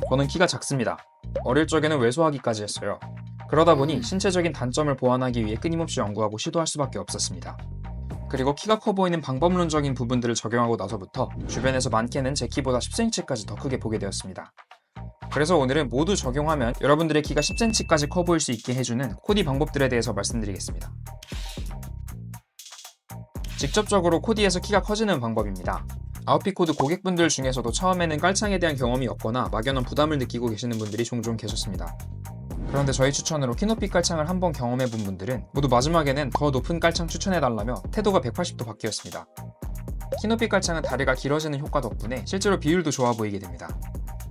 저는 키가 작습니다. 어릴 적에는 왜소하기까지 했어요. 그러다 보니 신체적인 단점을 보완하기 위해 끊임없이 연구하고 시도할 수밖에 없었습니다. 그리고 키가 커 보이는 방법론적인 부분들을 적용하고 나서부터 주변에서 많게는 제 키보다 10cm까지 더 크게 보게 되었습니다. 그래서 오늘은 모두 적용하면 여러분들의 키가 10cm까지 커 보일 수 있게 해주는 코디 방법들에 대해서 말씀드리겠습니다. 직접적으로 코디에서 키가 커지는 방법입니다. 아웃핏 코드 고객분들 중에서도 처음에는 깔창에 대한 경험이 없거나 막연한 부담을 느끼고 계시는 분들이 종종 계셨습니다. 그런데 저희 추천으로 키높이 깔창을 한번 경험해본 분들은 모두 마지막에는 더 높은 깔창 추천해달라며 태도가 180도 바뀌었습니다. 키높이 깔창은 다리가 길어지는 효과 덕분에 실제로 비율도 좋아 보이게 됩니다.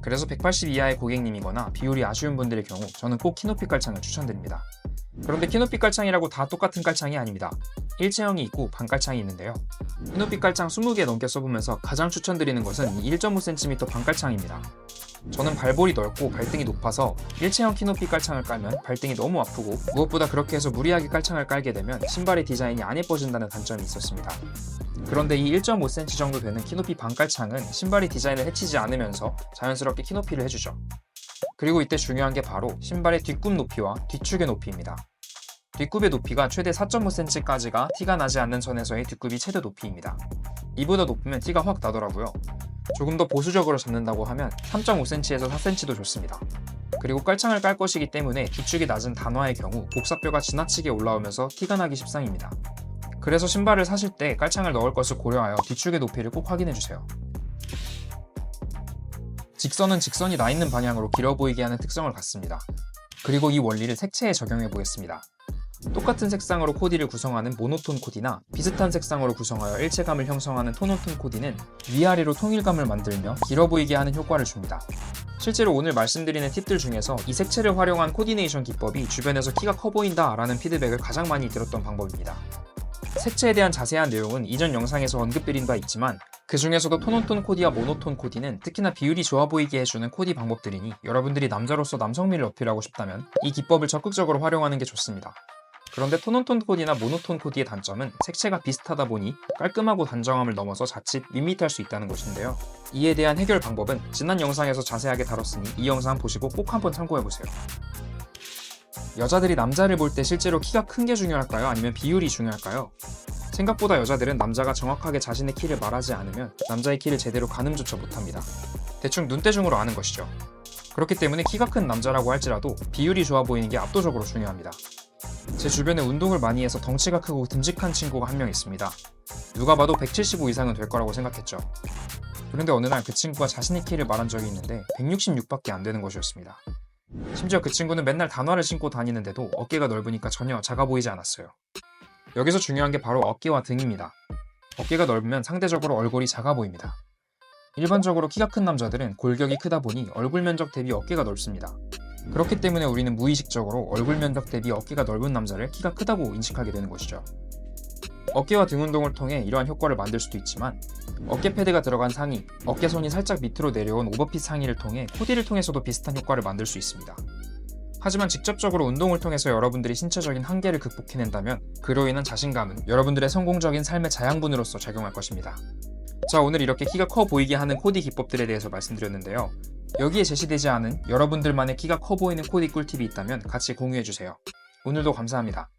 그래서 180 이하의 고객님이거나 비율이 아쉬운 분들의 경우 저는 꼭 키높이 깔창을 추천드립니다. 그런데 키높이 깔창이라고 다 똑같은 깔창이 아닙니다. 일체형이 있고 반깔창이 있는데요. 키높이 깔창 20개 넘게 써보면서 가장 추천드리는 것은 이 1.5cm 반깔창입니다. 저는 발볼이 넓고 발등이 높아서 일체형 키높이 깔창을 깔면 발등이 너무 아프고 무엇보다 그렇게 해서 무리하게 깔창을 깔게 되면 신발의 디자인이 안 예뻐진다는 단점이 있었습니다. 그런데 이 1.5cm 정도 되는 키높이 반깔창은 신발의 디자인을 해치지 않으면서 자연스럽게 키높이를 해주죠. 그리고 이때 중요한 게 바로 신발의 뒷굽 높이와 뒤축의 높이입니다. 뒷굽의 높이가 최대 4.5cm까지가 티가 나지 않는 선에서의 뒷굽이 최대 높이입니다. 이보다 높으면 티가 확 나더라고요. 조금 더 보수적으로 잡는다고 하면 3.5cm에서 4cm도 좋습니다. 그리고 깔창을 깔 것이기 때문에 뒤축이 낮은 단화의 경우 복사뼈가 지나치게 올라오면서 티가 나기 십상입니다. 그래서 신발을 사실 때 깔창을 넣을 것을 고려하여 뒤축의 높이를 꼭 확인해주세요. 직선은 직선이 나 있는 방향으로 길어 보이게 하는 특성을 갖습니다. 그리고 이 원리를 색채에 적용해 보겠습니다. 똑같은 색상으로 코디를 구성하는 모노톤 코디나 비슷한 색상으로 구성하여 일체감을 형성하는 톤온톤 코디는 위아래로 통일감을 만들며 길어 보이게 하는 효과를 줍니다. 실제로 오늘 말씀드리는 팁들 중에서 이 색채를 활용한 코디네이션 기법이 주변에서 키가 커 보인다 라는 피드백을 가장 많이 들었던 방법입니다. 색채에 대한 자세한 내용은 이전 영상에서 언급드린 바 있지만 그 중에서도 톤온톤 코디와 모노톤 코디는 특히나 비율이 좋아 보이게 해주는 코디 방법들이니 여러분들이 남자로서 남성미를 어필하고 싶다면 이 기법을 적극적으로 활용하는 게 좋습니다. 그런데 톤온톤 코디나 모노톤 코디의 단점은 색채가 비슷하다 보니 깔끔하고 단정함을 넘어서 자칫 밋밋할 수 있다는 것인데요. 이에 대한 해결 방법은 지난 영상에서 자세하게 다뤘으니 이 영상 보시고 꼭 한번 참고해보세요. 여자들이 남자를 볼 때 실제로 키가 큰 게 중요할까요? 아니면 비율이 중요할까요? 생각보다 여자들은 남자가 정확하게 자신의 키를 말하지 않으면 남자의 키를 제대로 가늠조차 못합니다. 대충 눈대중으로 아는 것이죠. 그렇기 때문에 키가 큰 남자라고 할지라도 비율이 좋아 보이는 게 압도적으로 중요합니다. 제 주변에 운동을 많이 해서 덩치가 크고 듬직한 친구가 한 명 있습니다. 누가 봐도 175 이상은 될 거라고 생각했죠. 그런데 어느 날 그 친구가 자신의 키를 말한 적이 있는데 166밖에 안 되는 것이었습니다. 심지어 그 친구는 맨날 단화를 신고 다니는데도 어깨가 넓으니까 전혀 작아 보이지 않았어요. 여기서 중요한 게 바로 어깨와 등입니다. 어깨가 넓으면 상대적으로 얼굴이 작아 보입니다. 일반적으로 키가 큰 남자들은 골격이 크다 보니 얼굴 면적 대비 어깨가 넓습니다. 그렇기 때문에 우리는 무의식적으로 얼굴 면적 대비 어깨가 넓은 남자를 키가 크다고 인식하게 되는 것이죠. 어깨와 등 운동을 통해 이러한 효과를 만들 수도 있지만 어깨 패드가 들어간 상의, 어깨선이 살짝 밑으로 내려온 오버핏 상의를 통해 코디를 통해서도 비슷한 효과를 만들 수 있습니다. 하지만 직접적으로 운동을 통해서 여러분들이 신체적인 한계를 극복해낸다면 그로 인한 자신감은 여러분들의 성공적인 삶의 자양분으로서 작용할 것입니다. 자, 오늘 이렇게 키가 커 보이게 하는 코디 기법들에 대해서 말씀드렸는데요. 여기에 제시되지 않은 여러분들만의 키가 커 보이는 코디 꿀팁이 있다면 같이 공유해주세요. 오늘도 감사합니다.